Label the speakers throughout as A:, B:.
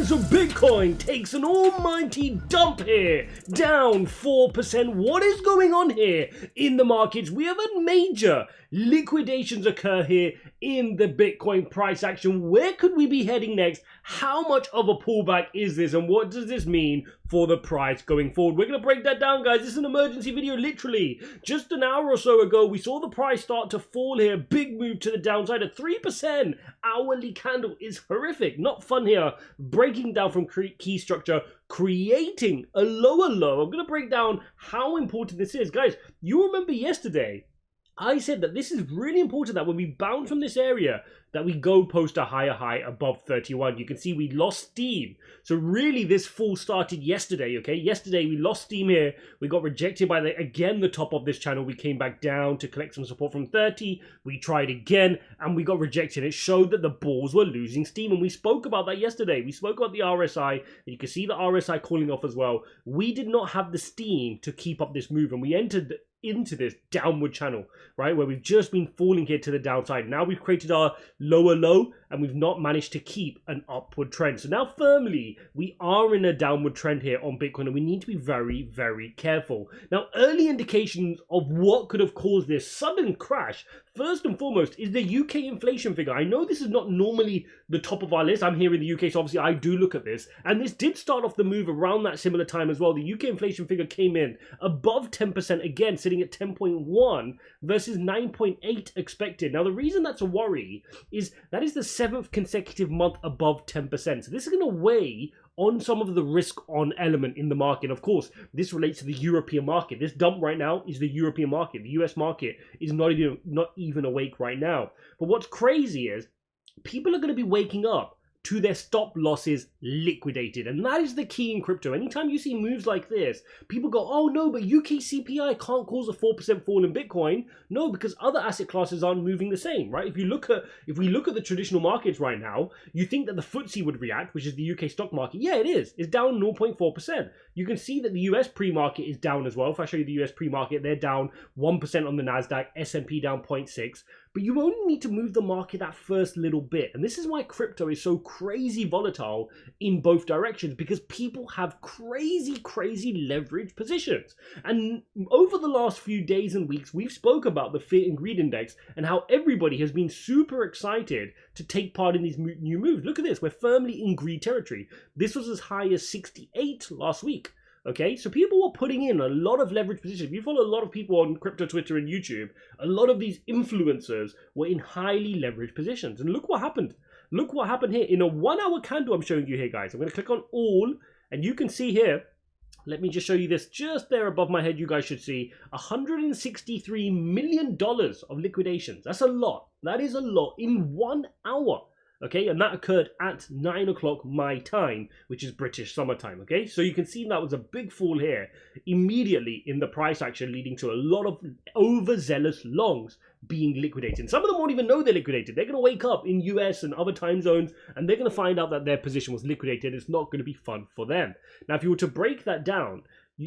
A: So Bitcoin takes an almighty dump here, down 4%. What is going on here in the markets? We have a major liquidations occur here in the Bitcoin price action. Where could we be heading next? How much of a pullback is this, and what does this mean for the price going forward? We're going to break that down, guys. This is an emergency video, literally. Just an hour or so ago, we saw the price start to fall here. Big move to the downside at 3%. Hourly candle is horrific. Not fun here. Breaking down from key structure, creating a lower low. I'm going to break down how important this is. Guys, you remember yesterday, I said that this is really important that when we bounce from this area, that we go post a higher high above 31. You can see we lost steam. So really this fall started yesterday, okay? Yesterday we lost steam here. We got rejected by, the top of this channel. We came back down to collect some support from 30. We tried again and we got rejected. It showed that the bulls were losing steam, and we spoke about that yesterday. We spoke about the RSI, and you can see the RSI calling off as well. We did not have the steam to keep up this move, and we entered into this downward channel, right, where we've just been falling here to the downside. Now we've created our lower low and we've not managed to keep an upward trend. So now firmly we are in a downward trend here on Bitcoin, and we need to be very, very careful. Now, early indications of what could have caused this sudden crash, first and foremost, is the UK inflation figure. I know this is not normally the top of our list. I'm here in the UK, so obviously I do look at this, and this did start off the move around that similar time as well. The UK inflation figure came in above 10% again, sitting at 10.1 versus 9.8 expected. Now, the reason that's a worry is that is the 7th consecutive month above 10%. So this is going to weigh on some of the risk on element in the market. Of course, this relates to the European market. This dump right now is the European market. The US market is not even awake right now. But what's crazy is people are going to be waking up to their stop losses liquidated. And that is the key in crypto. Anytime you see moves like this, people go, oh no, but UK CPI can't cause a 4% fall in Bitcoin. No, because other asset classes aren't moving the same, right? If we look at the traditional markets right now, you think that the FTSE would react, which is the UK stock market. Yeah, it is. It's down 0.4%. You can see that the US pre-market is down as well. If I show you the US pre-market, they're down 1% on the NASDAQ, S&P down 0.6%. But you only need to move the market that first little bit. And this is why crypto is so crazy volatile in both directions, because people have crazy, crazy leverage positions. And over the last few days and weeks, we've spoke about the Fear and Greed Index and how everybody has been super excited to take part in these new moves. Look at this. We're firmly in greed territory. This was as high as 68 last week. Okay, so people were putting in a lot of leverage positions. If you follow a lot of people on crypto Twitter and YouTube, a lot of these influencers were in highly leveraged positions. And look what happened. Look what happened here. In a 1 hour candle I'm showing you here, guys. I'm going to click on all, and you can see here, let me just show you this just there above my head. You guys should see $163 million of liquidations. That's a lot. That is a lot in 1 hour. Okay, and that occurred at 9 o'clock my time, which is British summertime. Okay, so you can see that was a big fall here immediately in the price action, leading to a lot of overzealous longs being liquidated. Some of them won't even know they're liquidated. They're going to wake up in US and other time zones, and they're going to find out that their position was liquidated. It's not going to be fun for them. Now, if you were to break that down,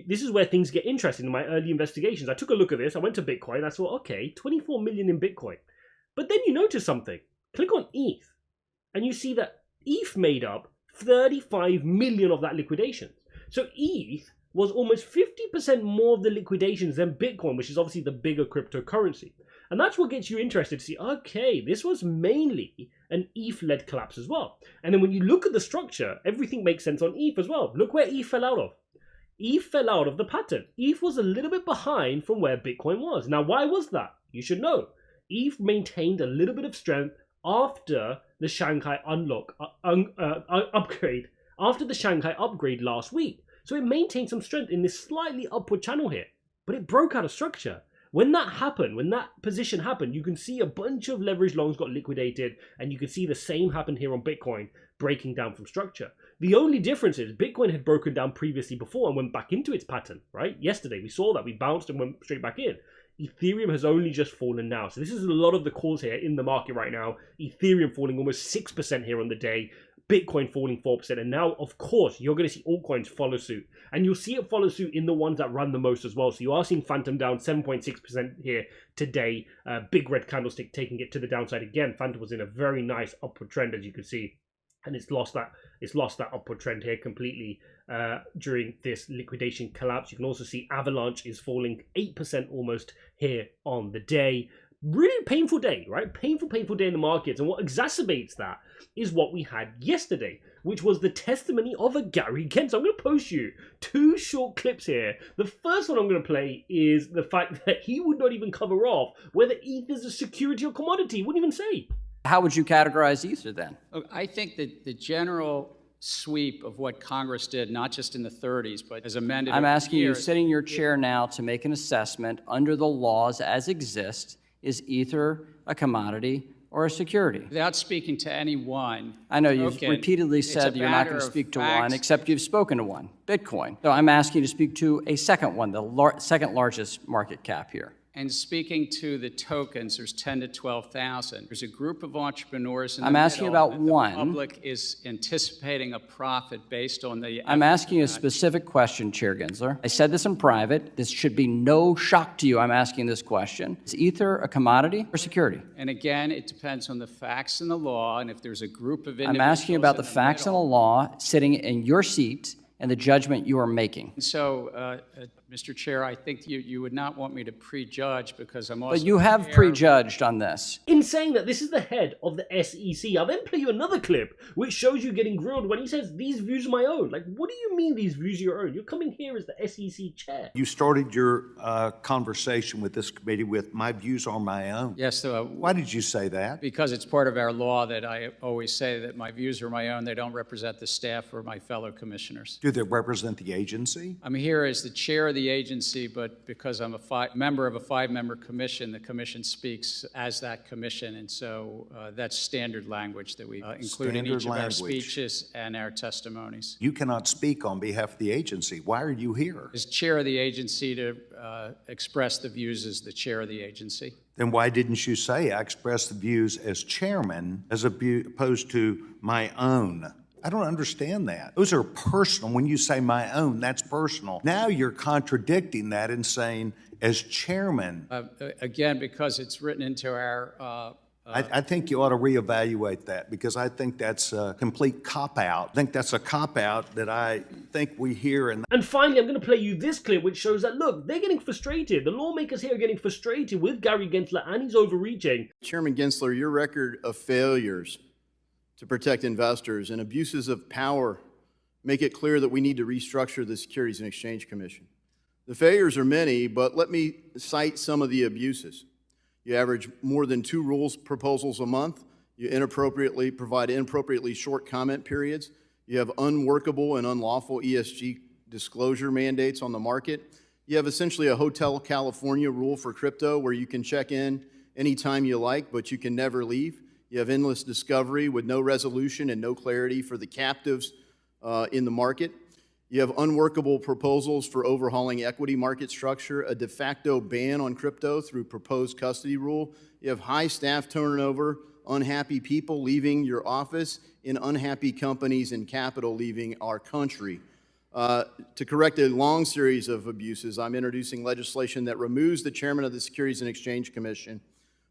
A: this is where things get interesting in my early investigations. I took a look at this. I went to Bitcoin. I thought, okay, 24 million in Bitcoin. But then you notice something. Click on ETH. And you see that ETH made up 35 million of that liquidation. So ETH was almost 50% more of the liquidations than Bitcoin, which is obviously the bigger cryptocurrency. And that's what gets you interested to see, okay, this was mainly an ETH-led collapse as well. And then when you look at the structure, everything makes sense on ETH as well. Look where ETH fell out of. ETH fell out of the pattern. ETH was a little bit behind from where Bitcoin was. Now, why was that? You should know. ETH maintained a little bit of strength after the Shanghai upgrade, after the Shanghai upgrade last week. So it maintained some strength in this slightly upward channel here, but it broke out of structure. When that happened, when that position happened, you can see a bunch of leverage longs got liquidated, and you can see the same happen here on Bitcoin, breaking down from structure. The only difference is Bitcoin had broken down previously before and went back into its pattern, right? Yesterday, we saw that. We bounced and went straight back in. Ethereum has only just fallen now. So this is a lot of the cause here in the market right now. Ethereum falling almost 6% here on the day. Bitcoin falling 4%. And now, of course, you're going to see altcoins follow suit. And you'll see it follow suit in the ones that run the most as well. So you are seeing Phantom down 7.6% here today. Big red candlestick taking it to the downside again. Phantom was in a very nice upward trend, as you can see. and it's lost that upward trend here completely during this liquidation collapse. You can also see Avalanche is falling 8% almost here on the day. Really painful day, right? Painful day in the markets. And what exacerbates that is what we had yesterday, which was the testimony of a Gary Gensler. I'm going to post you 2 short clips here. The first one I'm going to play is the fact that he would not even cover off whether Ether is a security or commodity. He wouldn't even say.
B: How would you categorize Ether then?
C: Look, I think that the general sweep of what Congress did, not just in the 30s, but as amended.
B: I'm asking you, sitting in your chair now, to make an assessment under the laws as exist. Is Ether a commodity or a security?
C: Without speaking to anyone.
B: I know you've repeatedly said you're not going to speak to one, except you've spoken to one, Bitcoin. So I'm asking you to speak to a second one, the second largest market cap here.
C: And speaking to the tokens, there's 10 to 12,000. There's a group of entrepreneurs in the
B: I'm asking
C: middle
B: about
C: that the
B: one.
C: public is anticipating a profit based on the...
B: I'm asking you a specific question, Chair Gensler. I said this in private. This should be no shock to you. I'm asking this question. Is Ether a commodity or security?
C: And again, it depends on the facts and the law, and if there's a group of individuals...
B: I'm asking you about the facts and the law sitting in your seat and the judgment you are making.
C: So, Mr. Chair, I think you would not want me to prejudge because I'm also...
B: But you have prejudged on this.
A: In saying that this is the head of the SEC, I'll then play you another clip which shows you getting grilled when he says, these views are my own. Like, what do you mean these views are your own? You're coming here as the SEC chair.
D: You started your conversation with this committee with, my views are my own.
C: Yes.
D: Why did you say that?
C: Because it's part of our law that I always say that my views are my own. They don't represent the staff or my fellow commissioners.
D: Do they represent the agency?
C: I'm here as the chair of the agency, but because I'm a member of a 5-member commission, the commission speaks as that commission, and so that's standard language that we include in each of our speeches and our testimonies.
D: You cannot speak on behalf of the agency. Why are you here?
C: As chair of the agency to express the views as the chair of the agency.
D: Then why didn't you say I express the views as chairman as opposed to my own? I don't understand that. Those are personal. When you say my own, that's personal. Now you're contradicting that and saying as chairman.
C: Again, because it's written into our...
D: I think you ought to reevaluate that because I think that's a complete cop-out. I think that's a cop-out that I think we hear. And
A: finally, I'm going to play you this clip which shows that, look, they're getting frustrated. The lawmakers here are getting frustrated with Gary Gensler and he's overreaching.
E: Chairman Gensler, your record of failures to protect investors and abuses of power make it clear that we need to restructure the Securities and Exchange Commission. The failures are many, but let me cite some of the abuses. You average more than 2 rules proposals a month. You provide inappropriately short comment periods. You have unworkable and unlawful ESG disclosure mandates on the market. You have essentially a Hotel California rule for crypto where you can check in anytime you like, but you can never leave. You have endless discovery with no resolution and no clarity for the captives in the market. You have unworkable proposals for overhauling equity market structure, a de facto ban on crypto through proposed custody rule. You have high staff turnover, unhappy people leaving your office, and unhappy companies and capital leaving our country. To correct a long series of abuses, I'm introducing legislation that removes the chairman of the Securities and Exchange Commission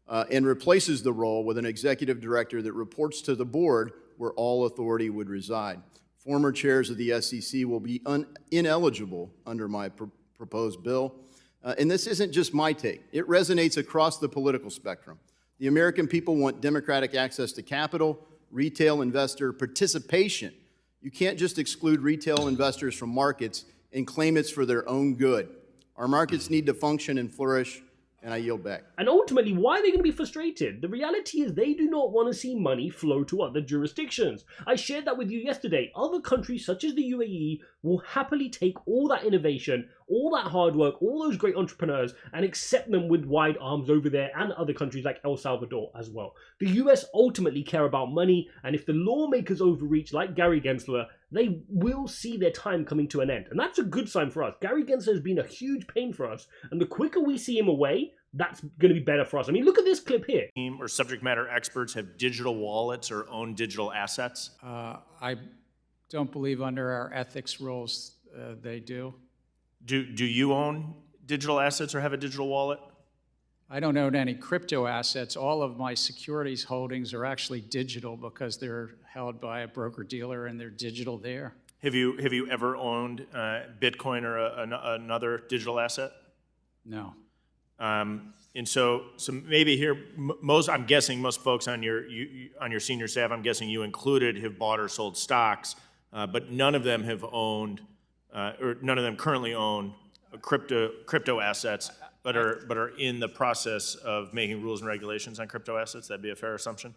E: and replaces the role with an executive director that reports to the board where all authority would reside. Former chairs of the SEC will be ineligible under my proposed bill. And this isn't just my take. It resonates across the political spectrum. The American people want democratic access to capital, retail investor participation. You can't just exclude retail investors from markets and claim it's for their own good. Our markets need to function and flourish. And I yield back.
A: And ultimately, why are they going to be frustrated? The reality is they do not want to see money flow to other jurisdictions. I shared that with you yesterday. Other countries such as the UAE will happily take all that innovation, all that hard work, all those great entrepreneurs and accept them with wide arms over there and other countries like El Salvador as well. The US ultimately care about money, and if the lawmakers overreach like Gary Gensler, they will see their time coming to an end. And that's a good sign for us. Gary Gensler has been a huge pain for us. And the quicker we see him away, that's going to be better for us. I mean, look at this clip here.
F: Or subject matter experts have digital wallets or own digital assets?
C: I don't believe under our ethics rules they do.
F: Do you own digital assets or have a digital wallet?
C: I don't own any crypto assets. All of my securities holdings are actually digital because they're held by a broker-dealer and they're digital there.
F: Have you ever owned Bitcoin or another digital asset?
C: No.
F: And so maybe here, I'm guessing most folks on your senior staff, I'm guessing you included, have bought or sold stocks, but none of them have owned, or none of them currently own crypto assets, but are in the process of making rules and regulations on crypto assets. That'd be a fair assumption?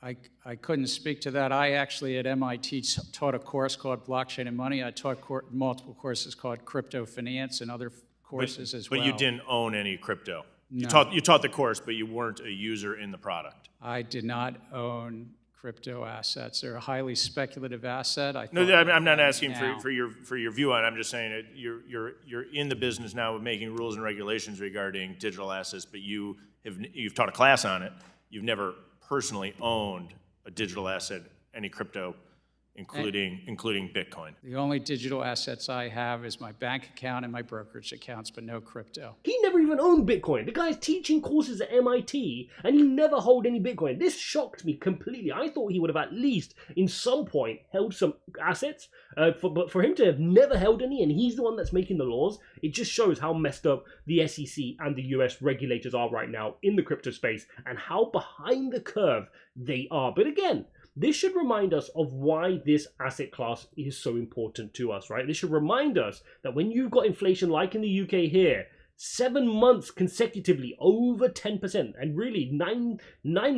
C: I couldn't speak to that. I actually at MIT taught a course called Blockchain and Money. I taught multiple courses called Crypto Finance and other courses as well.
F: But you didn't own any crypto?
C: No.
F: You taught the course, but you weren't a user in the product?
C: I did not own crypto assets. They're a highly speculative asset.
F: No, I'm not asking for your view on it. I'm just saying that you're in the business now of making rules and regulations regarding digital assets, but you've taught a class on it. You've never personally owned a digital asset, any crypto, including Bitcoin.
C: The only digital assets I have is my bank account and my brokerage accounts, but no crypto.
A: He never even owned Bitcoin. The guy's teaching courses at MIT and he never held any Bitcoin. This shocked me completely. I thought he would have at least in some point held some assets, but for him to have never held any and he's the one that's making the laws, it just shows how messed up the SEC and the US regulators are right now in the crypto space and how behind the curve they are. But again, this should remind us of why this asset class is so important to us, right? This should remind us that when you've got inflation like in the UK here, 7 months consecutively over 10%, and really nine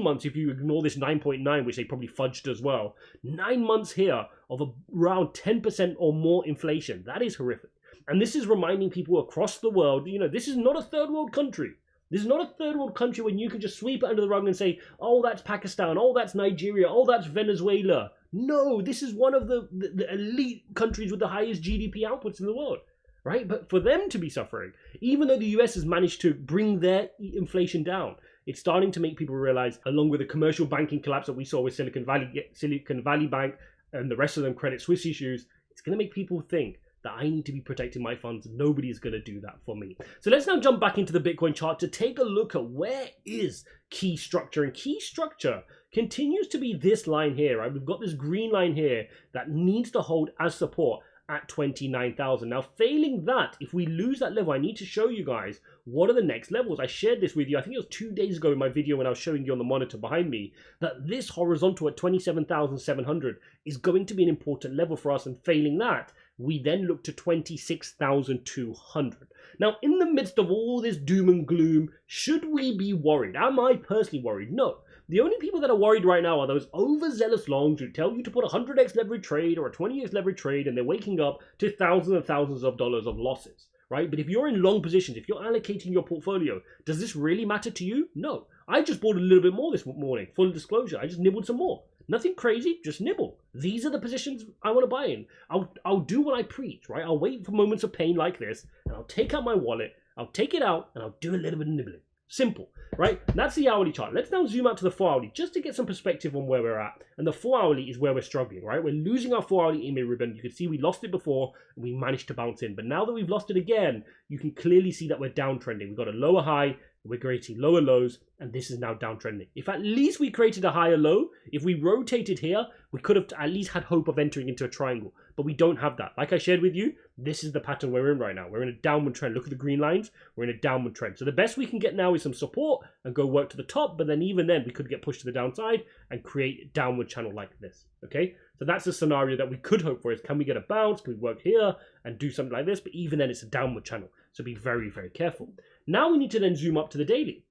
A: months if you ignore this 9.9, which they probably fudged as well, 9 months here of around 10% or more inflation. That is horrific. And this is reminding people across the world, this is not a third world country. This is not a third world country when you can just sweep it under the rug and say, oh, that's Pakistan, oh, that's Nigeria, oh, that's Venezuela. No, this is one of the elite countries with the highest GDP outputs in the world, right? But for them to be suffering, even though the US has managed to bring their inflation down, it's starting to make people realize, along with the commercial banking collapse that we saw with Silicon Valley Bank and the rest of them Credit Suisse issues, it's going to make people think that I need to be protecting my funds. Nobody's going to do that for me. So let's now jump back into the Bitcoin chart to take a look at where is key structure. And key structure continues to be this line here, right? We've got this green line here that needs to hold as support at 29,000. Now, failing that, if we lose that level, I need to show you guys what are the next levels. I shared this with you, I think it was 2 days ago in my video when I was showing you on the monitor behind me, that this horizontal at 27,700 is going to be an important level for us, and failing that, we then look to 26,200. Now, in the midst of all this doom and gloom, should we be worried? Am I personally worried? No. The only people that are worried right now are those overzealous longs who tell you to put a 100x leverage trade or a 20x leverage trade and they're waking up to thousands and thousands of dollars of losses, right? But if you're in long positions, if you're allocating your portfolio, does this really matter to you? No. I just bought a little bit more this morning, full disclosure. I just nibbled some more. Nothing crazy, just nibble. These are the positions I want to buy in. I'll do what I preach, right? I'll wait for moments of pain like this, and I'll take out my wallet, I'll take it out, and I'll do a little bit of nibbling. Simple, right? That's the hourly chart. Let's now zoom out to the 4 hourly just to get some perspective on where we're at. And the 4 hourly is where we're struggling, right? We're losing our 4 hourly EMA ribbon. You can see we lost it before, and we managed to bounce in. But now that we've lost it again, you can clearly see that we're downtrending. We've got a lower high, we're creating lower lows, and this is now downtrending. If at least we created a higher low, if we rotated here, we could have at least had hope of entering into a triangle. But we don't have that. Like I shared with you, this is the pattern we're in right now. We're in a downward trend. Look at the green lines. We're in a downward trend. So the best we can get now is some support and go work to the top. But then even then, we could get pushed to the downside and create a downward channel like this. Okay? So that's a scenario that we could hope for is, can we get a bounce? Can we work here and do something like this? But even then, it's a downward channel. So be very, very careful. Now we need to then zoom up to the daily.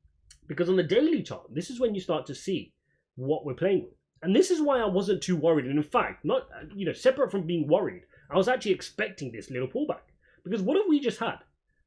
A: Because on the daily chart, this is when you start to see what we're playing with. And this is why I wasn't too worried. And in fact, not separate from being worried, I was actually expecting this little pullback. Because what have we just had?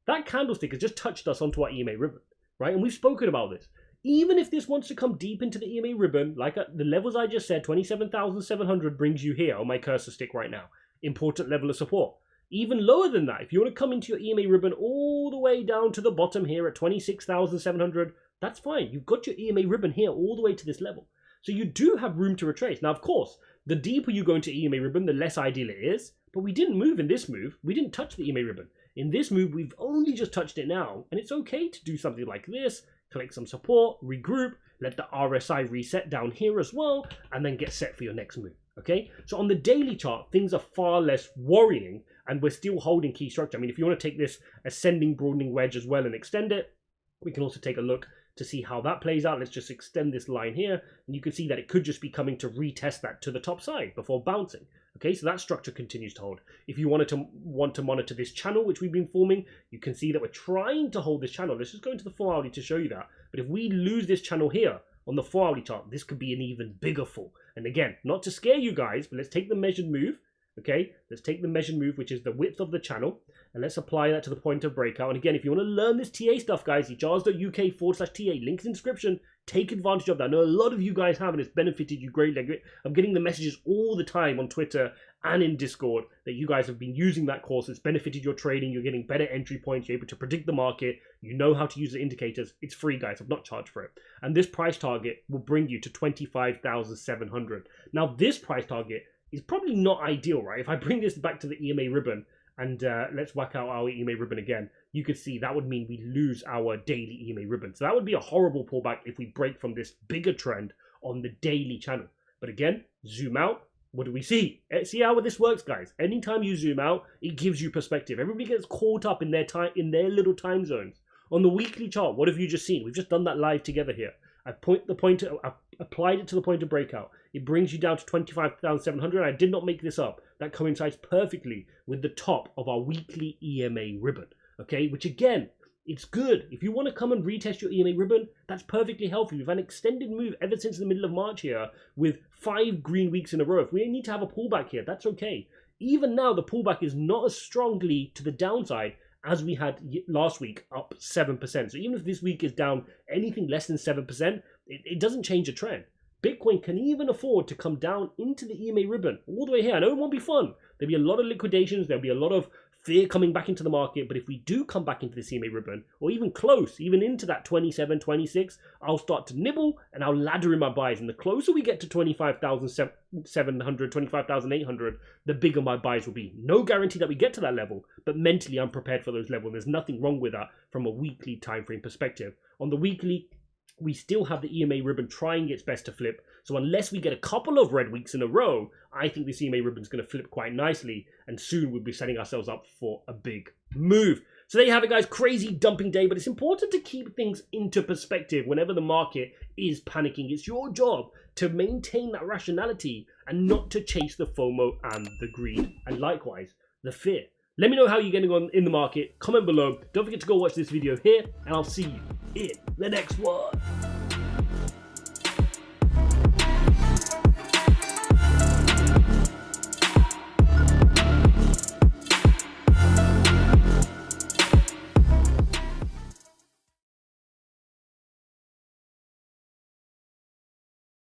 A: That candlestick has just touched us onto our EMA ribbon, right? And we've spoken about this. Even if this wants to come deep into the EMA ribbon, like the levels I just said, 27,700 brings you here on my cursor stick right now. Important level of support. Even lower than that, if you want to come into your EMA ribbon all the way down to the bottom here at 26,700, that's fine. You've got your EMA ribbon here all the way to this level. So you do have room to retrace. Now, of course, the deeper you go into EMA ribbon, the less ideal it is. But we didn't move in this move. We didn't touch the EMA ribbon. In this move, we've only just touched it now. And it's okay to do something like this, collect some support, regroup, let the RSI reset down here as well, and then get set for your next move. Okay, so on the daily chart, things are far less worrying, and we're still holding key structure. I mean, if you want to take this ascending broadening wedge as well and extend it, we can also take a look to see how that plays out. Let's just extend this line here, and you can see that it could just be coming to retest that to the top side before bouncing. Okay, so that structure continues to hold. If you want to monitor this channel, which we've been forming, you can see that we're trying to hold this channel. Let's just go into the 4-hourly to show you that. But if we lose this channel here on the 4-hourly chart, this could be an even bigger fall. And again, not to scare you guys, but let's take the measured move. Okay, let's take the measured move, which is the width of the channel, and let's apply that to the point of breakout. And again, if you want to learn this TA stuff, guys, ijaz.uk/TA, link in the description. Take advantage of that. I know a lot of you guys have, and it's benefited you greatly. I'm getting the messages all the time on Twitter and in Discord that you guys have been using that course. It's benefited your trading. You're getting better entry points. You're able to predict the market. You know how to use the indicators. It's free, guys. I've not charged for it. And this price target will bring you to 25,700. Now, this price target is probably not ideal, right? If I bring this back to the EMA ribbon, and let's whack out our EMA ribbon again, you could see that would mean we lose our daily EMA ribbon. So that would be a horrible pullback if we break from this bigger trend on the daily channel. But again, zoom out. What do we see? See how this works, guys? Anytime you zoom out, it gives you perspective. Everybody gets caught up in their time, in their little time zones. On the weekly chart, what have you just seen? We've just done that live together here. I've applied it to the point of breakout. It brings you down to 25,700. I did not make this up. That coincides perfectly with the top of our weekly EMA ribbon. Okay, which again, it's good. If you want to come and retest your EMA ribbon, that's perfectly healthy. We've had an extended move ever since the middle of March here with 5 green weeks in a row. If we need to have a pullback here, that's okay. Even now, the pullback is not as strongly to the downside as we had last week, up 7%. So even if this week is down anything less than 7%, it doesn't change the trend. Bitcoin can even afford to come down into the EMA ribbon all the way here. I know it won't be fun. There'll be a lot of liquidations. There'll be a lot of fear coming back into the market. But if we do come back into the EMA ribbon, or even close, even into that 27, 26, I'll start to nibble and I'll ladder in my buys. And the closer we get to 25,700, 25,800, the bigger my buys will be. No guarantee that we get to that level, but mentally I'm prepared for those levels. There's nothing wrong with that from a weekly time frame perspective. On the weekly, we still have the EMA ribbon trying its best to flip. So unless we get a couple of red weeks in a row, I think this EMA ribbon is going to flip quite nicely. And soon we'll be setting ourselves up for a big move. So there you have it, guys. Crazy dumping day. But it's important to keep things into perspective whenever the market is panicking. It's your job to maintain that rationality and not to chase the FOMO and the greed. And likewise, the fear. Let me know how you're getting on in the market. Comment below. Don't forget to go watch this video here. And I'll see you in the next one.